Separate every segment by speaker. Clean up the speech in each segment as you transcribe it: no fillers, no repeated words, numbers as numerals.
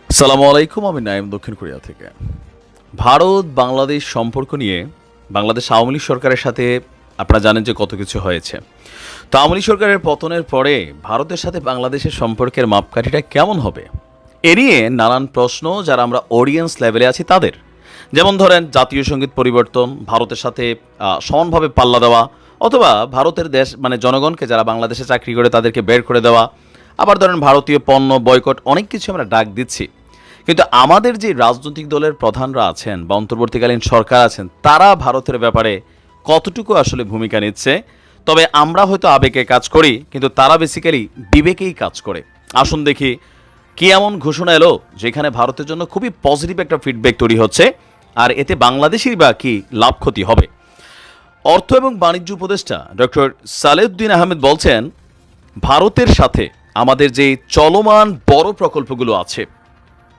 Speaker 1: আসসালামু আলাইকুম, আমি নাইম দক্ষিণ কোরিয়া থেকে। ভারত বাংলাদেশ সম্পর্ক নিয়ে বাংলাদেশ আওয়ামী লীগ সরকারের সাথে আপনারা জানেন যে কত কিছু হয়েছে। তো আওয়ামী লীগ সরকারের পতনের পরে ভারতের সাথে বাংলাদেশের সম্পর্কের মাপকাঠিটা কেমন হবে এ নিয়ে নানান প্রশ্ন যারা আমরা অডিয়েন্স লেভেলে আছি তাদের। যেমন ধরেন জাতীয় সঙ্গীত পরিবর্তন, ভারতের সাথে সমানভাবে পাল্লা দেওয়া, অথবা ভারতের দেশ মানে জনগণকে যারা বাংলাদেশে চাকরি করে তাদেরকে বের করে দেওয়া। আবার ধরেন ভারতীয় পণ্য বয়কট, অনেক কিছু আমরা ডাক দিচ্ছি। কিন্তু আমাদের যে রাজনৈতিক দলের প্রধানরা আছেন বা অন্তর্বর্তীকালীন সরকার আছেন তারা ভারতের ব্যাপারে কতটুকু আসলে ভূমিকা নিচ্ছে। তবে আমরা হয়তো আবেগে কাজ করি, কিন্তু তারা বেসিক্যালি বিবেকেই কাজ করে। আসুন দেখি কি এমন ঘোষণা এলো যেখানে ভারতের জন্য খুবই পজিটিভ একটা ফিডব্যাক তৈরি হচ্ছে, আর এতে বাংলাদেশের বা কি লাভ ক্ষতি হবে। অর্থ এবং বাণিজ্য উপদেষ্টা ডক্টর সালেউদ্দিন আহমেদ বলছেন, ভারতের সাথে আমাদের যে চলমান বড় প্রকল্পগুলো আছে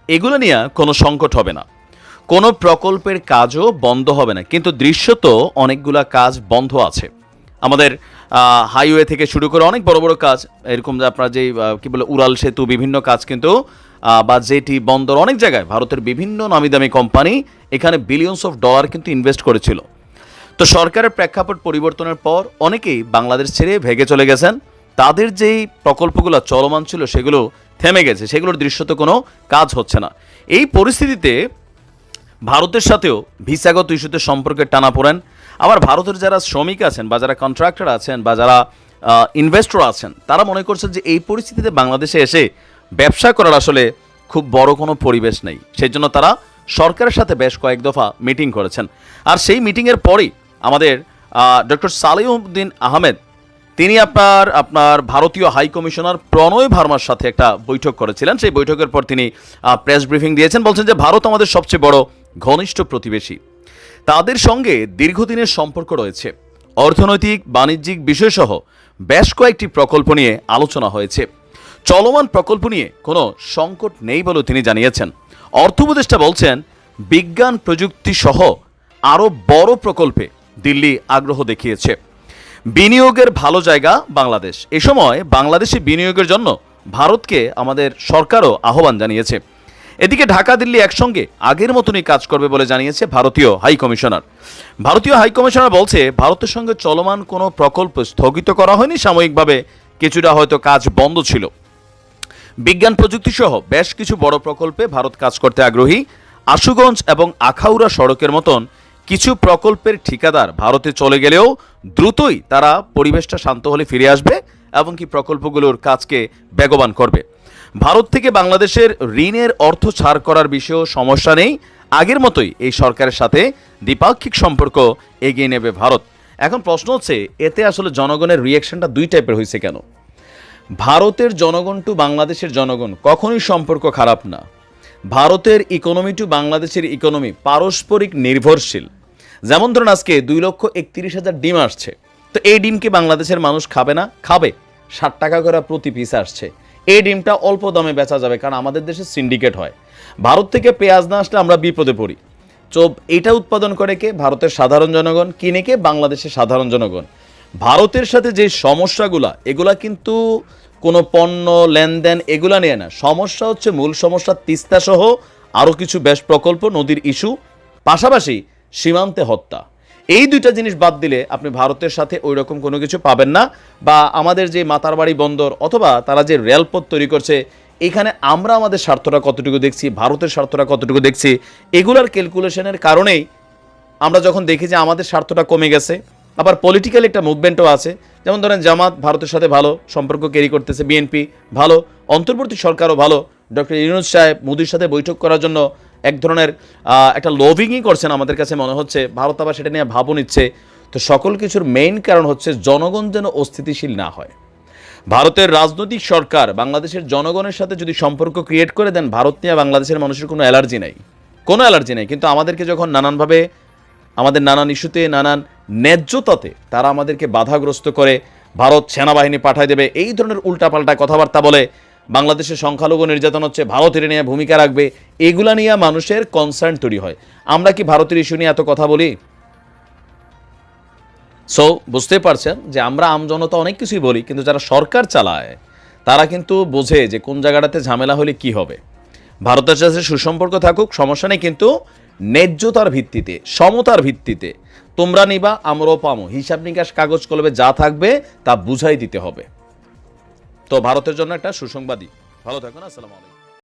Speaker 1: এগুলো নিয়ে কোনো সংকট হবে না, কোনো প্রকল্পের কাজও বন্ধ হবে না। কিন্তু দৃশ্যত অনেকগুলা কাজ বন্ধ আছে। আমাদের হাইওয়ে থেকে শুরু করে অনেক বড় বড় কাজ, এরকম যে আপনার যেই কী বলে উড়াল সেতু, বিভিন্ন কাজ কিন্তু বা জেটি, বন্দর, অনেক জায়গায় ভারতের বিভিন্ন নামি দামি কোম্পানি এখানে বিলিয়নস অফ ডলার কিন্তু ইনভেস্ট করেছিল। তো সরকারের প্রেক্ষাপট পরিবর্তনের পর অনেকেই বাংলাদেশ ছেড়ে ভেগে চলে গেছেন। তাদের যেই প্রকল্পগুলো চলমান ছিল সেগুলো থেমে গেছে, সেগুলোর দৃশ্যত কোনো কাজ হচ্ছে না। এই পরিস্থিতিতে ভারতের সাথেও ভিসাগত ইস্যুতে সম্পর্কের টানাপোড়েন, আবার ভারতের যারা শ্রমিক আছেন বা যারা কন্ট্রাক্টর আছেন বা যারা ইনভেস্টর আছেন তারা মনে করছেন যে এই পরিস্থিতিতে বাংলাদেশে এসে ব্যবসা করার আসলে খুব বড় কোনো পরিবেশ নেই। সেই জন্য তারা সরকারের সাথে বেশ কয়েক দফা মিটিং করেছেন। আর সেই মিটিংয়ের পরেই আমাদের ডক্টর সালেউদ্দিন আহমেদ তিনি আপনার ভারতীয় হাই কমিশনার প্রণয় ভার্মার সাথে একটা বৈঠক করেছিলেন। সেই বৈঠকের পর তিনি প্রেস ব্রিফিং দিয়েছেন, বলছেন যে ভারত আমাদের সবচেয়ে বড় ঘনিষ্ঠ প্রতিবেশী, তাদের সঙ্গে দীর্ঘদিনের সম্পর্ক রয়েছে। অর্থনৈতিক বাণিজ্যিক বিষয়সহ বেশ কয়েকটি প্রকল্প নিয়ে আলোচনা হয়েছে। চলমান প্রকল্প নিয়ে কোনো সংকট নেই বলেও তিনি জানিয়েছেন। অর্থ উপদেষ্টা বলছেন, বিজ্ঞান প্রযুক্তি সহ আরও বড় প্রকল্পে দিল্লি আগ্রহ দেখিয়েছে। বিনিয়োগের ভালো জায়গা বাংলাদেশ। এ সময় বাংলাদেশে বিনিয়োগের জন্য ভারতকে আমাদের সরকারও আহ্বান জানিয়েছে। এদিকে ঢাকা দিল্লি একসঙ্গে আগের মতনই কাজ করবে বলে জানিয়েছে ভারতীয় হাই কমিশনার। ভারতীয় হাই কমিশনার বলছে, ভারতের সঙ্গে চলমান কোনো প্রকল্প স্থগিত করা হয়নি, সাময়িকভাবে কিছুটা হয়তো কাজ বন্ধ ছিল। বিজ্ঞান প্রযুক্তি সহ বেশ কিছু বড় প্রকল্পে ভারত কাজ করতে আগ্রহী। আশুগঞ্জ এবং আখাউড়া সড়কের মতন কিছু প্রকল্পের ঠিকাদার ভারতে চলে গেলেও দ্রুতই তারা পরিবেশটা শান্ত হলে ফিরে আসবে এবং কি প্রকল্পগুলোর কাজকে বেগবান করবে। ভারত থেকে বাংলাদেশের ঋণের অর্থ ছাড় করার বিষয়েও সমস্যা নেই। আগের মতোই এই সরকারের সাথে দ্বিপাক্ষিক সম্পর্ক এগিয়ে নেবে ভারত। এখন প্রশ্ন হচ্ছে, এতে আসলে জনগণের রিয়াকশনটা দুই টাইপের হয়েছে কেন? ভারতের জনগণ টু বাংলাদেশের জনগণ কখনোই সম্পর্ক খারাপ না। ভারতের ইকোনমি টু বাংলাদেশের ইকোনমি পারস্পরিক নির্ভরশীল। যেমন ধরুন আজকে 2,31,000 ডিম আসছে, তো এই ডিমকে বাংলাদেশের মানুষ খাবে না? খাবে। 60 টাকা করে প্রতি পিস আসছে, এই ডিমটা অল্প দামে বেচা যাবে, কারণ আমাদের দেশে সিন্ডিকেট হয়। ভারত থেকে পেঁয়াজ না আসলে আমরা বিপদে পড়ি। তো এটা উৎপাদন করে কে? ভারতের সাধারণ জনগণ। কিনে কে? বাংলাদেশের সাধারণ জনগণ। ভারতের সাথে যে সমস্যাগুলা, এগুলা কিন্তু কোনো পণ্য লেনদেন এগুলা নিয়ে না। সমস্যা হচ্ছে, মূল সমস্যা তিস্তা সহ আরও কিছু বেশ প্রকল্প, নদীর ইস্যু, পাশাপাশি সীমান্তে হত্যা। এই দুইটা জিনিস বাদ দিলে আপনি ভারতের সাথে ওই রকম কোনো কিছু পাবেন না। বা আমাদের যে মাতারবাড়ি বন্দর অথবা তারা যে রেলপথ তৈরি করছে, এখানে আমরা আমাদের স্বার্থটা কতটুকু দেখছি, ভারতের স্বার্থটা কতটুকু দেখছি, এগুলার ক্যালকুলেশনের কারণেই আমরা যখন দেখি যে আমাদের স্বার্থটা কমে গেছে। আবার পলিটিক্যাল একটা মুভমেন্টও আছে, যেমন ধরেন জামাত ভারতের সাথে ভালো সম্পর্ক ক্যারি করতেছে, বিএনপি ভালো, অন্তর্বর্তী সরকারও ভালো। ডক্টর ইউনূস সাহেব মোদির সাথে বৈঠক করার জন্য এক ধরনের একটা লবিংই করছেন আমাদের কাছে মনে হচ্ছে। ভারত আবার সেটা নিয়ে ভাবও নিচ্ছে। তো সকল কিছুর মেইন কারণ হচ্ছে জনগণ যেন অস্থিতিশীল না হয়। ভারতের রাজনৈতিক সরকার বাংলাদেশের জনগণের সাথে যদি সম্পর্ক ক্রিয়েট করে দেন, ভারত নিয়ে বাংলাদেশের মানুষের কোনো অ্যালার্জি নাই, কোনো অ্যালার্জি নেই। কিন্তু আমাদেরকে যখন নানানভাবে আমাদের নানান ইস্যুতে, নানান ন্যায্যতাতে তারা আমাদেরকে বাধাগ্রস্ত করে, ভারত সেনাবাহিনী পাঠায় দেবে, এই ধরনের উল্টাপাল্টা কথাবার্তা বলে, বাংলাদেশের সংখ্যালঘু নির্যাতন হচ্ছে, ভারতের নিয়ে ভূমিকা রাখবে, এগুলা নিয়ে মানুষের কনসার্ন তৈরি হয়। আমরা কি ভারতের ইস্যু নিয়ে এত কথা বলি? সো বুঝতে পারছেন যে আমরা আমজনতা অনেক কিছুই বলি, কিন্তু যারা সরকার চালায় তারা কিন্তু বোঝে যে কোন জায়গাটাতে ঝামেলা হলে কি হবে। ভারতের সাথে সুসম্পর্ক থাকুক, সমস্যা নেই, কিন্তু ন্যায্যতার ভিত্তিতে, সমতার ভিত্তিতে। তোমরা নিবা, আমরাও পামো, হিসাব নিকাশ কাগজ কলমে যা থাকবে তা বুঝাই দিতে হবে। তো ভারতের জন্য একটা সুসংবাদই। ভালো থাকুন, আসসালামু আলাইকুম।